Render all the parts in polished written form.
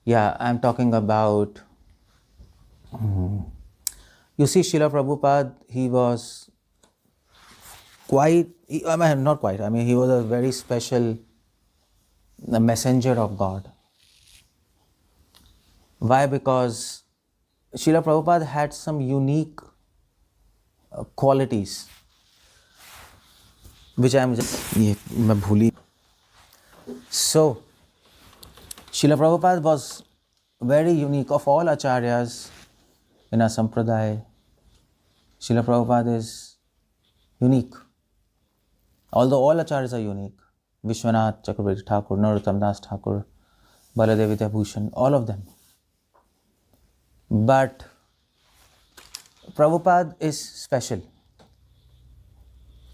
Yeah, I'm talking about, you see, Srila Prabhupada, he was quite, not quite, he was a very special messenger of God. Why? Because Srila Prabhupada had some unique qualities, which I'm just, मैं भूली. So, Srila Prabhupada was very unique. Of all acharyas in our sampradaya, Srila Prabhupada is unique. Although all acharyas are unique, Vishwanath Chakravarti Thakur, Narottam Das Thakur, Baladev Vidyabhushan, all of them. But Prabhupada is special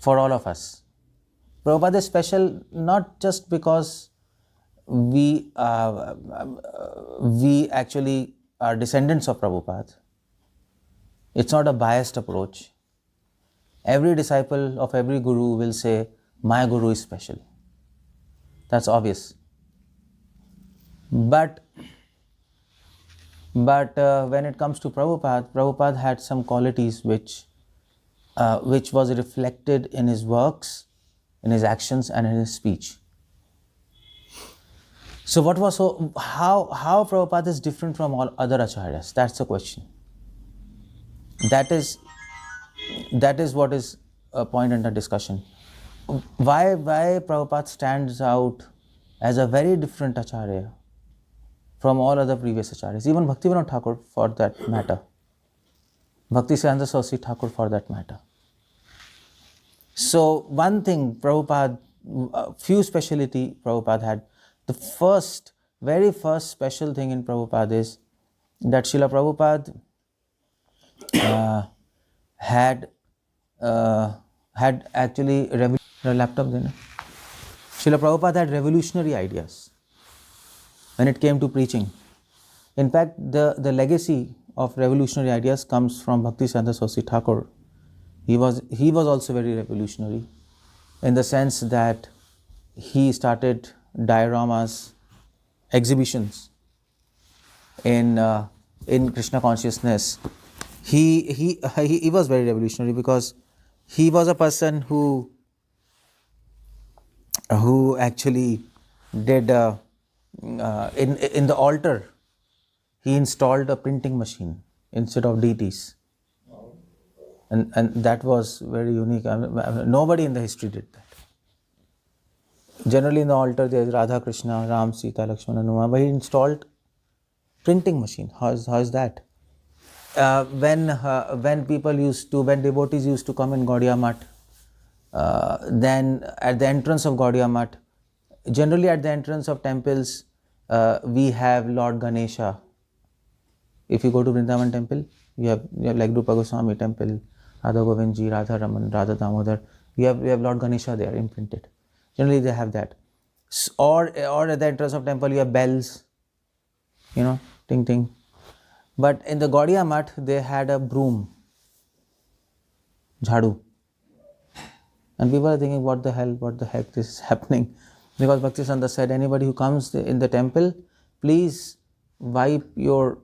for all of us. Prabhupada is special not just because we actually are descendants of Prabhupada. It's not a biased approach. Every disciple of every guru will say, my guru is special. That's obvious. But when it comes to Prabhupada, Prabhupada had some qualities which was reflected in his works, in his actions, and in his speech. So how Prabhupada is different from all other acharyas? That's the question. That is what is a point under discussion. Why Prabhupada stands out as a very different acharya from all other previous acharyas, even Bhaktivinoda Thakur for that matter, Bhaktisiddhanta Saraswati Thakur for that matter. So one thing Prabhupada, few speciality Prabhupada had. The very first special thing in Prabhupada is that Srila Prabhupada had actually Srila Prabhupada had revolutionary ideas when it came to preaching. In fact, the legacy of revolutionary ideas comes from Bhaktisiddhanta Saraswati Thakur. He was also very revolutionary in the sense that he started dioramas, exhibitions in Krishna consciousness. He was very revolutionary because he was a person who actually did in the altar he installed a printing machine instead of deities, and that was very unique. Nobody in the history did that. Generally in the altar there is Radha, Krishna, Ram, Sita, Lakshmana, Hanuman, but he installed printing machine. How is that? When devotees used to come in Gaudiya Math, then at the entrance of Gaudiya Math, generally at the entrance of temples, we have Lord Ganesha. If you go to Vrindavan temple, you have like Rupa Goswami temple, Radha Govindji, Radha Raman, Radha Damodar. We have Lord Ganesha there imprinted. Generally they have that. Or at the entrance of temple you have bells, ting ting. But in the Gaudiya Math they had a broom, jhadu. And people are thinking, what the heck this is happening? Because Bhaktisiddhanta said, anybody who comes in the temple, please wipe your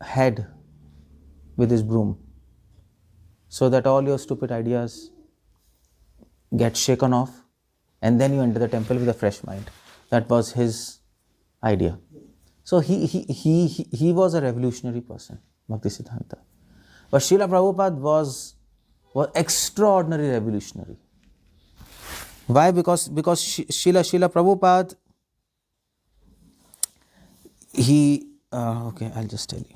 head with this broom, so that all your stupid ideas get shaken off, and then you enter the temple with a fresh mind. That was his idea. So he was a revolutionary person, Bhaktisiddhanta. But Srila Prabhupada was extraordinarily revolutionary. Why? Because Srila Prabhupada, okay, I'll just tell you.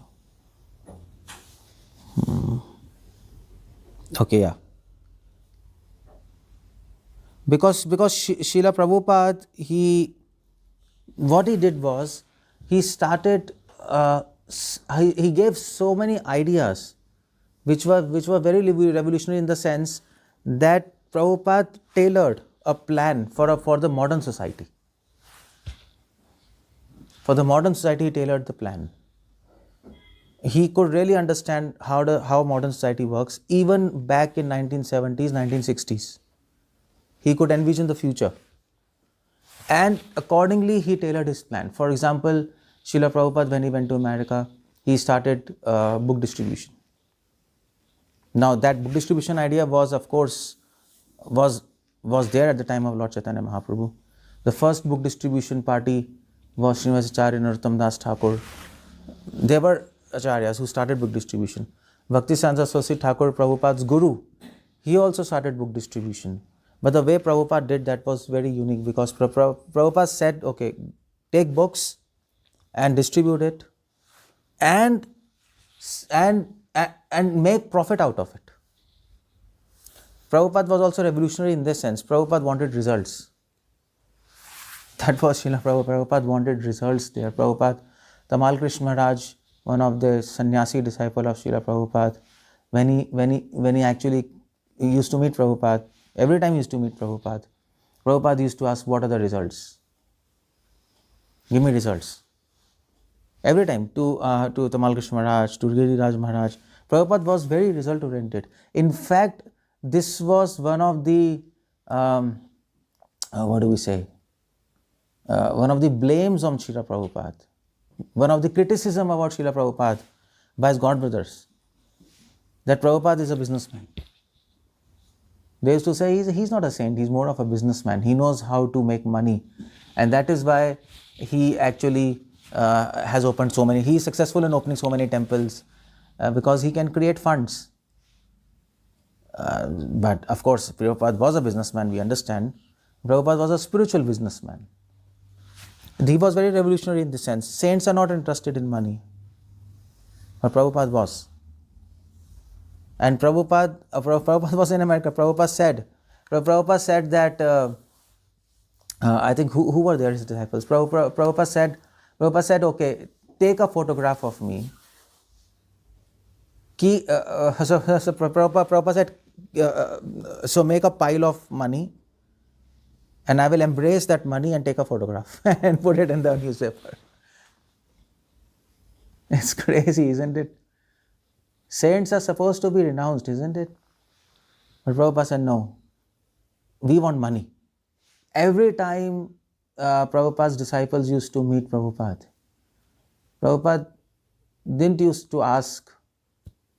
Okay, yeah. Because Srila Prabhupada, what he did was, he started, he gave so many ideas which were very revolutionary in the sense that Prabhupada tailored a plan for the modern society. For the modern society, he tailored the plan. He could really understand how modern society works, even back in 1970s, 1960s. He could envision the future. And accordingly, he tailored his plan. For example, Srila Prabhupada, when he went to America, he started book distribution. Now that book distribution idea was, of course, was there at the time of Lord Chaitanya Mahaprabhu. The first book distribution party was Srimad Acharya Narottam Das Thakur. There were acharyas who started book distribution. Bhaktisiddhanta Saraswati Thakur, Prabhupada's guru, he also started book distribution. But the way Prabhupada did that was very unique, because Prabhupada said, okay, take books and distribute it and make profit out of it. Prabhupada was also revolutionary in this sense. Prabhupada wanted results. That was Srila Prabhupada. Prabhupada wanted results there. Prabhupada, Tamal Krishna Maharaj, one of the sannyasi disciple of Srila Prabhupada, when he actually used to meet Prabhupada, every time he used to meet Prabhupada, Prabhupada used to ask, what are the results? Give me results. Every time to Tamal Krishna Maharaj, to Giriraj Maharaj, Prabhupada was very result oriented. In fact, this was one of the, one of the blames on Srila Prabhupada, one of the criticism about Srila Prabhupada by his godbrothers, that Prabhupada is a businessman. They used to say he's not a saint, he's more of a businessman. He knows how to make money, and that is why he actually has opened so many. He is successful in opening so many temples because he can create funds. But of course, Prabhupada was a businessman, we understand. Prabhupada was a spiritual businessman. He was very revolutionary in this sense. Saints are not interested in money, but Prabhupada was. And Prabhupada was in America. Prabhupada said that, I think who were there, his disciples? Prabhupada said, okay, take a photograph of me. So Prabhupada said, so make a pile of money, and I will embrace that money and take a photograph and put it in the newspaper. It's crazy, isn't it? Saints are supposed to be renounced, isn't it? But Prabhupada said, no, we want money. Every time Prabhupada's disciples used to meet Prabhupada, Prabhupada didn't used to ask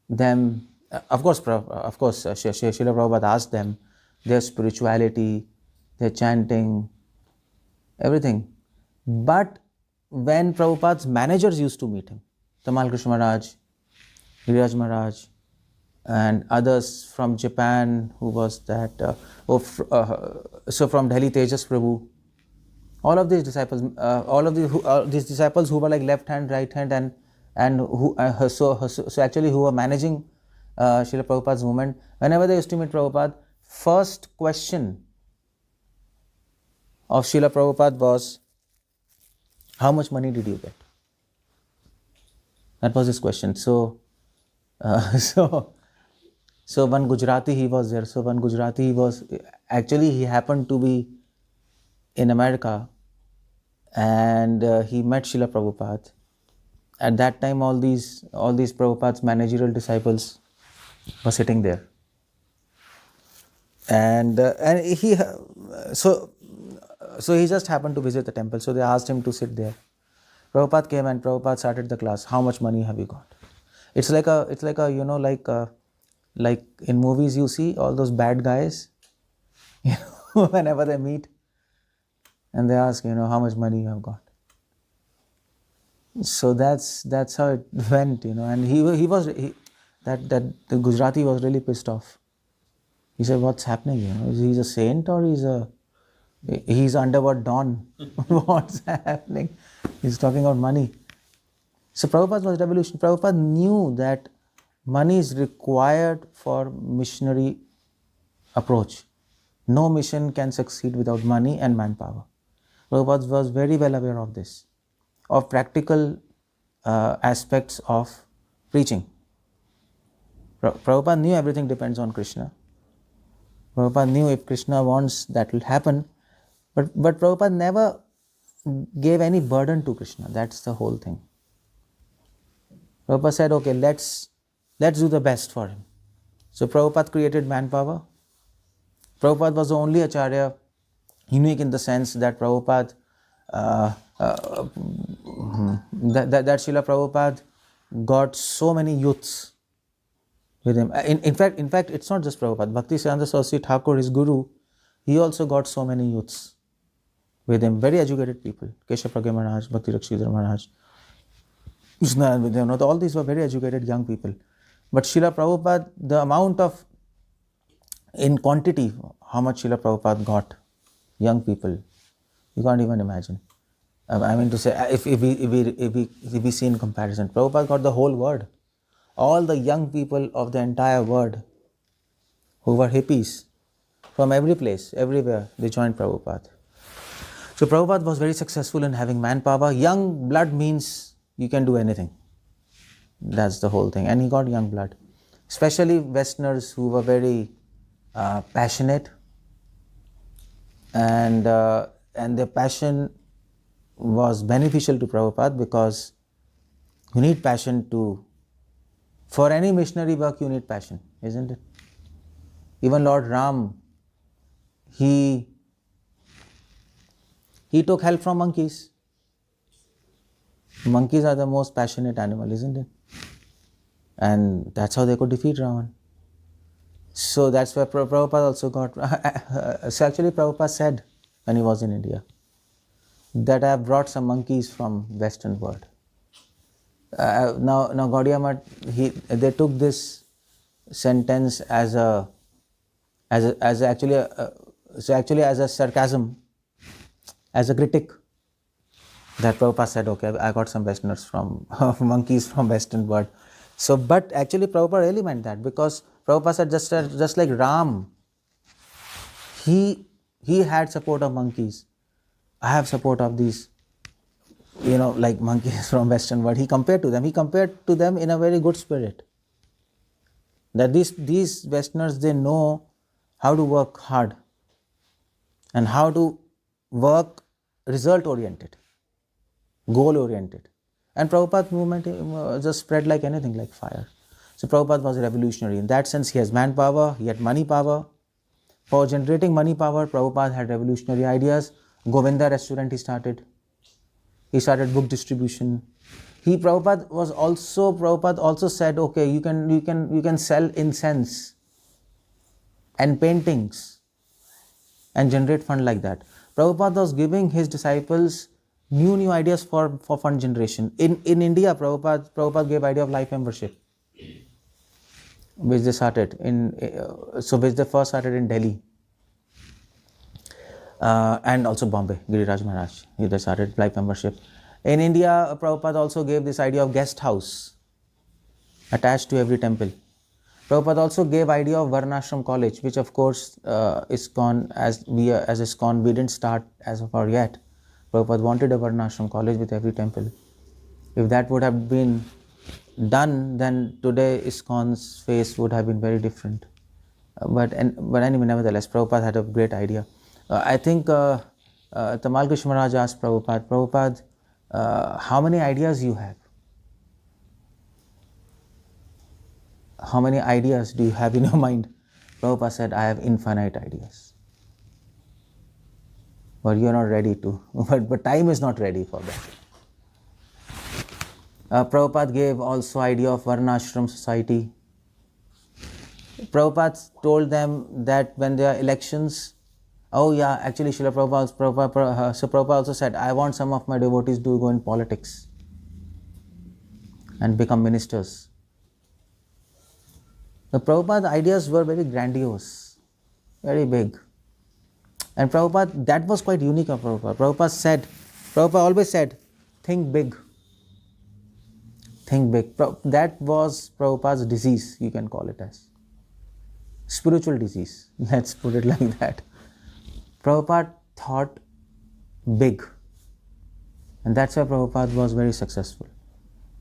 them, of course, Srila Prabhupada asked them their spirituality, their chanting, everything. But when Prabhupada's managers used to meet him, Tamal Krishna Maharaj, Giriraj Maharaj, and others from Japan, who was that, so from Delhi, 𝗙cie Prabhu, all of these disciples, these disciples who were like left hand, right hand, and who so actually who were managing Srila Prabhupada's movement, whenever they used to meet Prabhupada, first question of Srila Prabhupada was, how much money did you get? That was his question. So one Gujarati, he was there. So one Gujarati, he happened to be in America, and he met Srila Prabhupada. At that time, all these Prabhupada's managerial disciples were sitting there, and he just happened to visit the temple. So they asked him to sit there. Prabhupada came and Prabhupada started the class. How much money have you got? It's like a like in movies you see all those bad guys, whenever they meet, and they ask, how much money you have got. So that's how it went, and the Gujarati was really pissed off. He said, what's happening? He's a saint or he's underworld don? What's happening? He's talking about money. So Prabhupada was revolution. Prabhupada knew that money is required for missionary approach. No mission can succeed without money and manpower. Prabhupada was very well aware of this, of practical aspects of preaching. Prabhupada knew everything depends on Krishna. Prabhupada knew if Krishna wants, that will happen. But Prabhupada never gave any burden to Krishna. That's the whole thing. Prabhupada said, okay, let's do the best for him. So Prabhupada created manpower. Prabhupada was the only acharya, unique in the sense that Prabhupada that Srila Prabhupada got so many youths with him. In fact, it's not just Prabhupada. Bhaktisiddhanta Saraswati Thakur, his guru, he also got so many youths with him. Very educated people. Keshav Anand Maharaj, Bhakti Rakshidhar Maharaj, Krishna with him. All these were very educated young people. But Srila Prabhupada, the amount of, in quantity, how much Srila Prabhupada got young people, you can't even imagine. I mean to say, if we see in comparison, Prabhupada got the whole world. All the young people of the entire world who were hippies from every place, everywhere, they joined Prabhupada. So Prabhupada was very successful in having manpower. Young blood means you can do anything. That's the whole thing. And he got young blood. Especially Westerners who were very passionate, and their passion was beneficial to Prabhupada, because you need passion for any missionary work, you need passion, isn't it? Even Lord Ram, he took help from monkeys. Monkeys are the most passionate animal, isn't it? And that's how they could defeat Ravan. So that's where Prabhupada also got. So actually Prabhupada said when he was in India that I have brought some monkeys from Western world. Now Gaudiya Math, they took this sentence as actually as a sarcasm, as a critic, that Prabhupada said, okay, I got some Westerners from monkeys from Western world. So, but actually Prabhupada really meant that, because Prabhupada said just like Ram, he had support of monkeys. I have support of these, like monkeys from Western world. He compared to them in a very good spirit. That these Westerners, they know how to work hard and how to work result oriented, goal oriented. And Prabhupada's movement just spread like anything, like fire. So Prabhupada was a revolutionary. In that sense, he has manpower, he had money power. For generating money power, Prabhupada had revolutionary ideas. Govinda restaurant he started. He started book distribution. Prabhupada also said, okay, you can sell incense and paintings and generate fund like that. Prabhupada was giving his disciples new ideas for fund generation. In India, Prabhupada gave idea of life membership, which they started which they first started in Delhi, and also Bombay. Giriraj Maharaj, they started life membership. In India, Prabhupada also gave this idea of guest house attached to every temple. Prabhupada also gave idea of Varnashram college, which of course ISKCON, as ISKCON, we didn't start as of our yet. Prabhupada wanted a Varnashram college with every temple. If that would have been done, then today ISKCON's face would have been very different. But anyway, nevertheless, Prabhupada had a great idea. I think Tamal Krishna Maharaj asked Prabhupada, how many ideas you have? How many ideas do you have in your mind? Prabhupada said, I have infinite ideas. But you are not ready to. But time is not ready for that. Prabhupada gave also idea of Varnashram society. Prabhupada told them that when there are elections, actually Srila Prabhupada also said, I want some of my devotees to go in politics and become ministers. The Prabhupada's ideas were very grandiose, very big. And Prabhupada, that was quite unique of Prabhupada. Prabhupada always said, think big. Think big. That was Prabhupada's disease, you can call it as. Spiritual disease, let's put it like that. Prabhupada thought big. And that's why Prabhupada was very successful.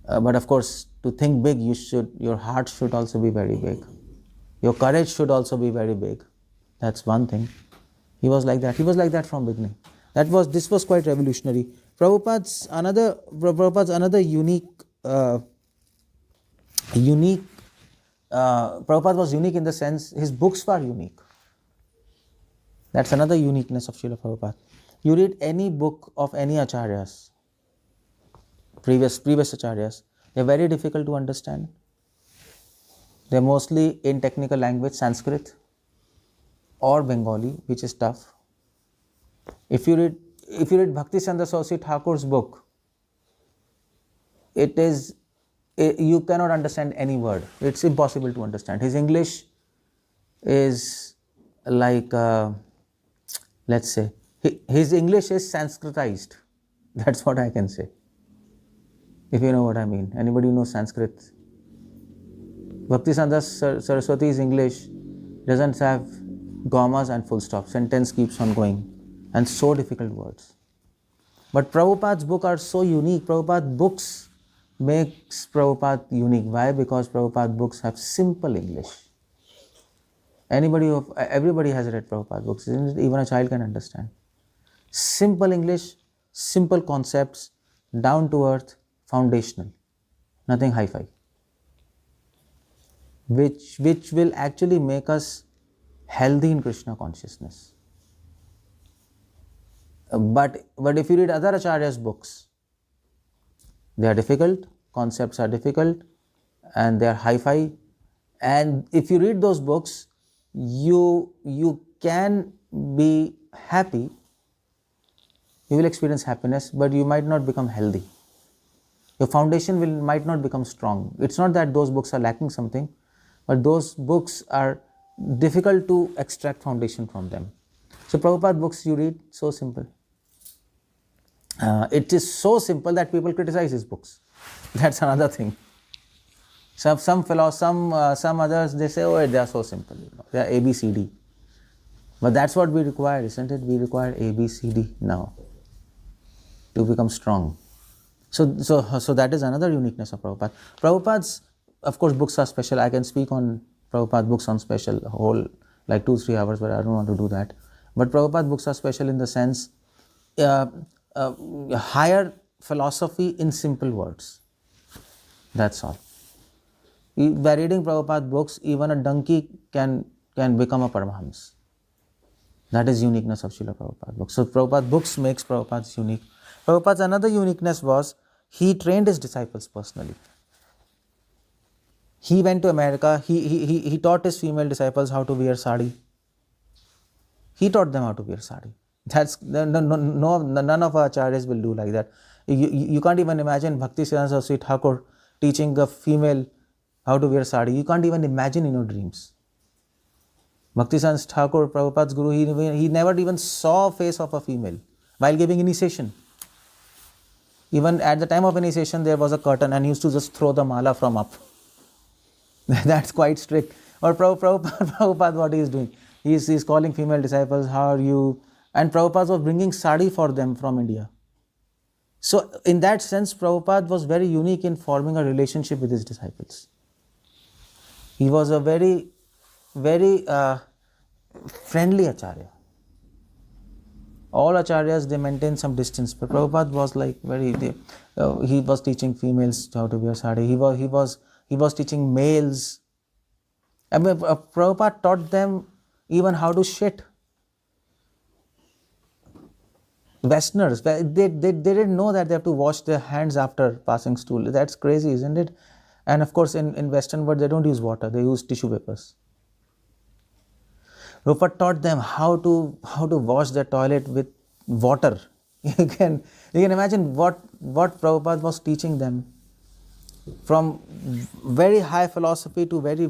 But of course, to think big, your heart should also be very big. Your courage should also be very big. That's one thing. He was like that. He was like that from beginning. This was quite revolutionary. Prabhupada's another unique. Prabhupada was unique in the sense his books were unique. That's another uniqueness of Srila Prabhupada. You read any book of any acharyas, previous acharyas, they're very difficult to understand. They're mostly in technical language, Sanskrit or Bengali, which is tough. If you read 𝗙liche𝗹𝗹𝗶𝗹 Thakur's book, you cannot understand any word. It's impossible to understand. His English is like, let's say, his English is Sanskritized. That's what I can say, if you know what I mean. Anybody who knows Sanskrit? Bhaktisiddhanta Saraswati's English doesn't have commas and full stop. Sentence keeps on going, and so difficult words. But Prabhupada's books are so unique. Prabhupada's books makes Prabhupada unique. Why? Because Prabhupada's books have simple English. Everybody has read Prabhupada's books, isn't it? Even a child can understand. Simple English, simple concepts, down to earth, foundational, nothing hi-fi, which will actually make us healthy in Krishna consciousness. But if you read other acharyas' books, they are difficult, concepts are difficult, and they are hi-fi. And if you read those books, you can be happy, you will experience happiness, but you might not become healthy. Your foundation might not become strong. It's not that those books are lacking something, but those books are difficult to extract foundation from them. So Prabhupada books you read, so simple. It is so simple that people criticize his books. That's another thing. Some others, they say, oh, they are so simple, they are ABCD. But that's what we require, isn't it? We require ABCD now to become strong. So that is another uniqueness of Prabhupada. Prabhupada's, of course, books are special. I can speak on Prabhupada's books on special, whole like 2-3 hours, but I don't want to do that. But Prabhupada's books are special in the sense, higher philosophy in simple words. That's all. By reading Prabhupada's books, even a donkey can become a Paramahamsa. That is uniqueness of Srila Prabhupada's books. So Prabhupada's books makes Prabhupada's unique. Prabhupada's another uniqueness was he trained his disciples personally. He went to America. He taught his female disciples how to wear sari. He taught them how to wear sari. None of our acharyas will do like that. You can't even imagine 𝗙liche𝗹𝗹𝗶𝗹 Thakur teaching a female how to wear sari. You can't even imagine in your dreams. 𝗙liche𝗹𝗹𝗶 Thakur, Prabhupada's guru, he never even saw face of a female while giving initiation. Even at the time of initiation, there was a curtain and he used to just throw the mala from up. That's quite strict. Or Prabhupada, what he is doing? He's calling female disciples, how are you? And Prabhupada was bringing sari for them from India. So in that sense, Prabhupada was very unique in forming a relationship with his disciples. He was a very, very friendly acharya. All acharyas, they maintain some distance, but Prabhupada was like he was teaching females how to wear sari. He was teaching males. I mean, Prabhupada taught them even how to shit. Westerners, they didn't know that they have to wash their hands after passing stool. That's crazy, isn't it? And of course, in Western world, they don't use water; they use tissue papers. Prabhupada taught them how to wash their toilet with water. You can imagine what Prabhupada was teaching them. From very high philosophy to very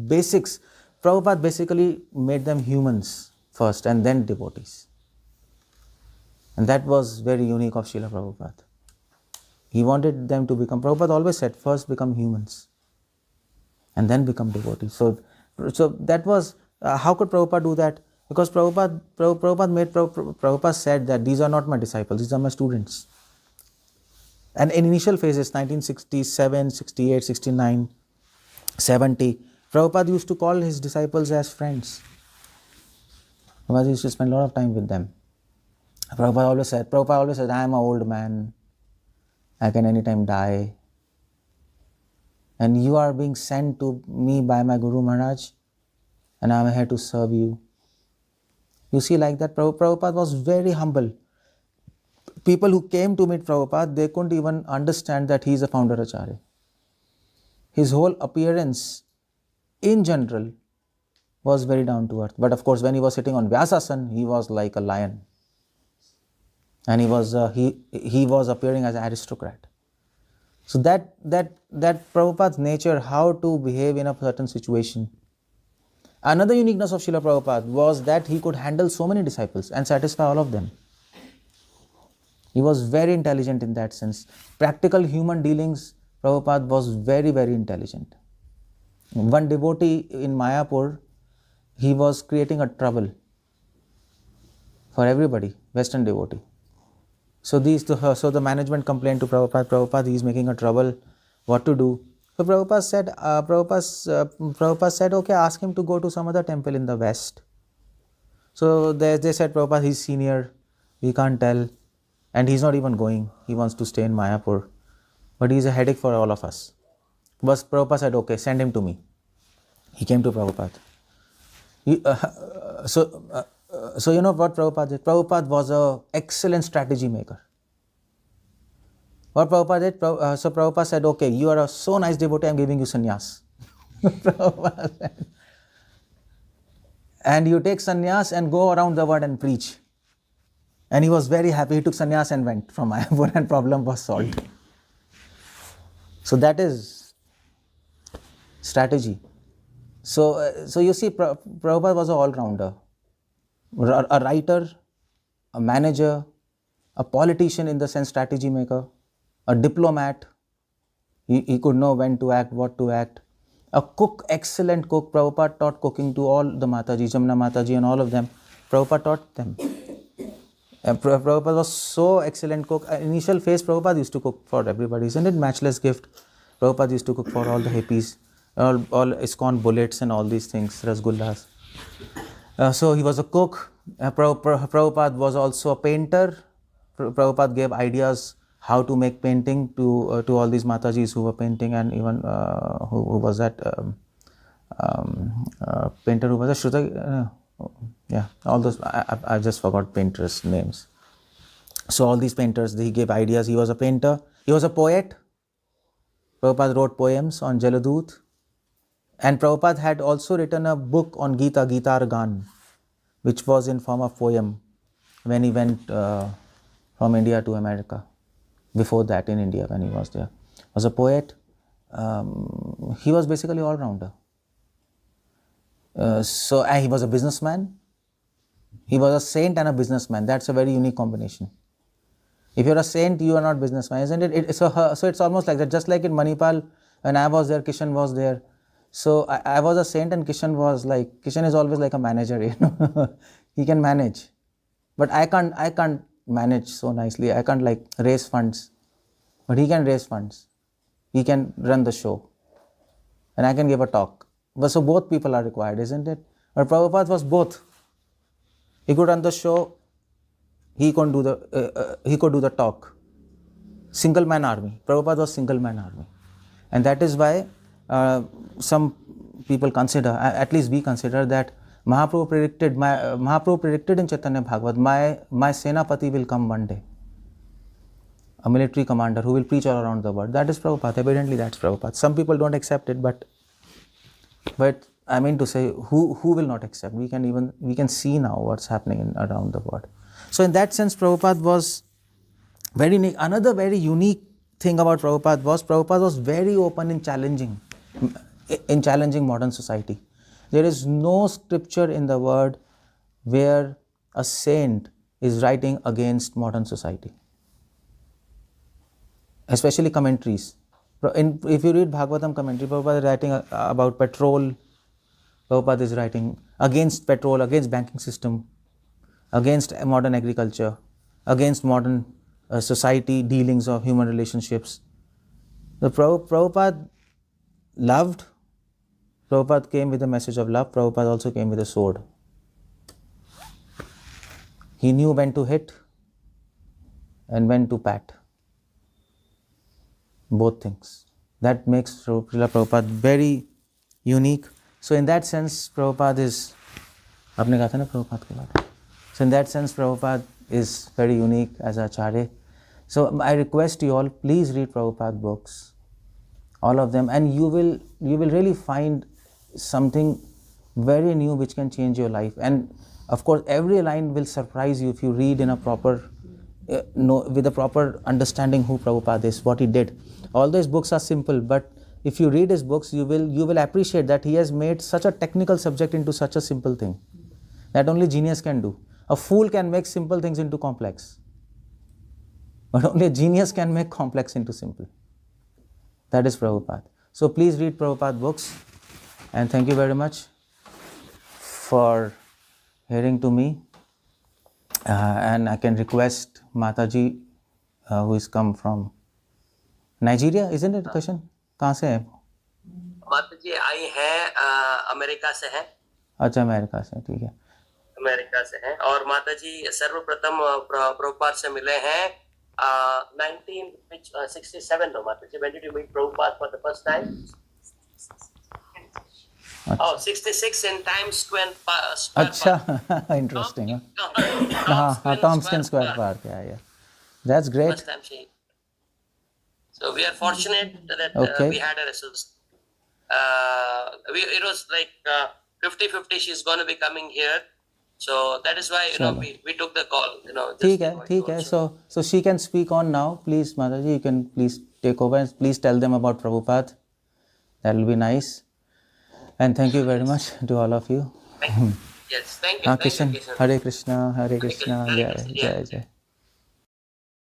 basics, Prabhupada basically made them humans first and then devotees. And that was very unique of Srila Prabhupada. He wanted them to become, Prabhupada always said, first become humans and then become devotees. So that was, how could Prabhupada do that? Because Prabhupada said that these are not my disciples, these are my students. And in initial phases, 1967, 68, 69, 70, Prabhupada used to call his disciples as friends. Prabhupada used to spend a lot of time with them. Prabhupada always said, I am an old man, I can anytime die. And you are being sent to me by my Guru Maharaj, and I am here to serve you. You see, like that, Prabhupada was very humble. people who came to meet Prabhupada, they couldn't even understand that he is a founder Acharya. His whole appearance in general was very down to earth. But of course, when he was sitting on Vyasasana, he was like a lion. And he was appearing as an aristocrat. So that Prabhupada's nature, how to behave in a certain situation. Another uniqueness of Srila Prabhupada was that he could handle so many disciples and satisfy all of them. He was very intelligent in that sense. Practical human dealings, Prabhupada was very, very intelligent. One devotee in Mayapur, he was creating a trouble for everybody, Western devotee. So the management complained to Prabhupada, he is making a trouble, what to do? So Prabhupada said, okay, ask him to go to some other temple in the West. So they said, Prabhupada, he's senior, we can't tell, and he's not even going. He wants to stay in Mayapur, but he's a headache for all of us. But Prabhupada said, okay, send him to me. He came to Prabhupada. So you know what Prabhupada did? Prabhupada was an excellent strategy maker. What Prabhupada did? So Prabhupada said, okay, you are a so nice devotee, I'm giving you sannyas. Prabhupada said, and you take sannyas and go around the world and preach. And he was very happy. He took sannyas and went from Mayapur and problem was solved. So that is strategy. So you see, Prabhupada was an all-rounder. A writer, a manager, a politician in the sense strategy maker, a diplomat. He could know when to act, what to act. A cook, excellent cook. Prabhupada taught cooking to all the Mataji, Jamna Mataji and all of them. Prabhupada taught them. And Prabhupada was so excellent cook. Initial phase, Prabhupada used to cook for everybody. Isn't it matchless gift? Prabhupada used to cook for all the hippies, all 𝗙Con bullets and all these things, rasgullas. So he was a cook. Prabhupada was also a painter. Prabhupada gave ideas how to make painting to all these Matajis who were painting, and even who was that painter who was a Shruta? Yeah, all those, I just forgot painters' names. So all these painters, he gave ideas. He was a painter. He was a poet. Prabhupada wrote poems on Jaladut. And Prabhupada had also written a book on Gita, Gitar Gan, which was in form of poem when he went from India to America. Before that, in India, when he was there. He was a poet. He was basically all-rounder. So he was a businessman. He was a saint and a businessman. That's a very unique combination. If you're a saint, you are not businessman, isn't it? So it's almost like that. Just like in Manipal, when I was there, Kishan was there. So I was a saint and Kishan is always like a manager, you know. He can manage. But I can't manage so nicely. I can't like raise funds. But he can raise funds. He can run the show. And I can give a talk. But so both people are required, isn't it? But Prabhupada was both. He could run the show. He could do the talk. Single man army. Prabhupada was single man army. And that is why some people consider, at least we consider, that Mahaprabhu predicted in Chaitanya Bhagavat, my Senapati will come one day. A military commander who will preach all around the world. That is Prabhupada. Evidently that's Prabhupada. Some people don't accept it, but I mean to say, who will not accept? We can see now what's happening around the world. So in that sense, Prabhupada was very unique. Another very unique thing about Prabhupada was very open in challenging modern society. There is no scripture in the world where a saint is writing against modern society. Especially commentaries. If you read Bhagavatam commentary, Prabhupada is writing about petrol. Prabhupada is writing against petrol, against banking system, against modern agriculture, against modern society dealings of human relationships. The Prabhupada loved. Prabhupada came with a message of love. Prabhupada also came with a sword. He knew when to hit and when to pat. Both things. That makes Srila Prabhupada very unique. So in that sense, Prabhupada is... आपने कहा था ना Prabhupada के बारे में. So in that sense, Prabhupada is very unique as Acharya. So I request you all, please read Prabhupada books, all of them, and you will really find something very new which can change your life. And of course, every line will surprise you if you read in a proper, with a proper understanding who Prabhupada is, what he did. All those books are simple, but if you read his books, you will appreciate that he has made such a technical subject into such a simple thing that only genius can do. A fool can make simple things into complex, but only a genius can make complex into simple. That is Prabhupada. So please read Prabhupada books, and thank you very much for hearing to me. And I can request Mataji, who is come from Nigeria, isn't it? Question? कहाँ से है? माताजी आई हैं America से हैं। अच्छा, America से, ठीक है। अमेरिका से हैं और माताजी सर्वप्रथम प्रभुपाद से मिले हैं 1967 में। माताजी, when did you meet Prabhupada for the first time? Oh, 66 in Times Square Park. अच्छा, interesting. Tompkins Square Park. Yeah. That's great. First time she. So we are fortunate that we had her assist. It was like 50-50. She's going to be coming here, so that is why we took the call. ठीक है. So she can speak on now. Please, Mataji, you can please take over and please tell them about Prabhupada. That will be nice. And thank you very much to all of you. Yes, thank you. Krishna, Hare Krishna, Hare Krishna, Jai Jai.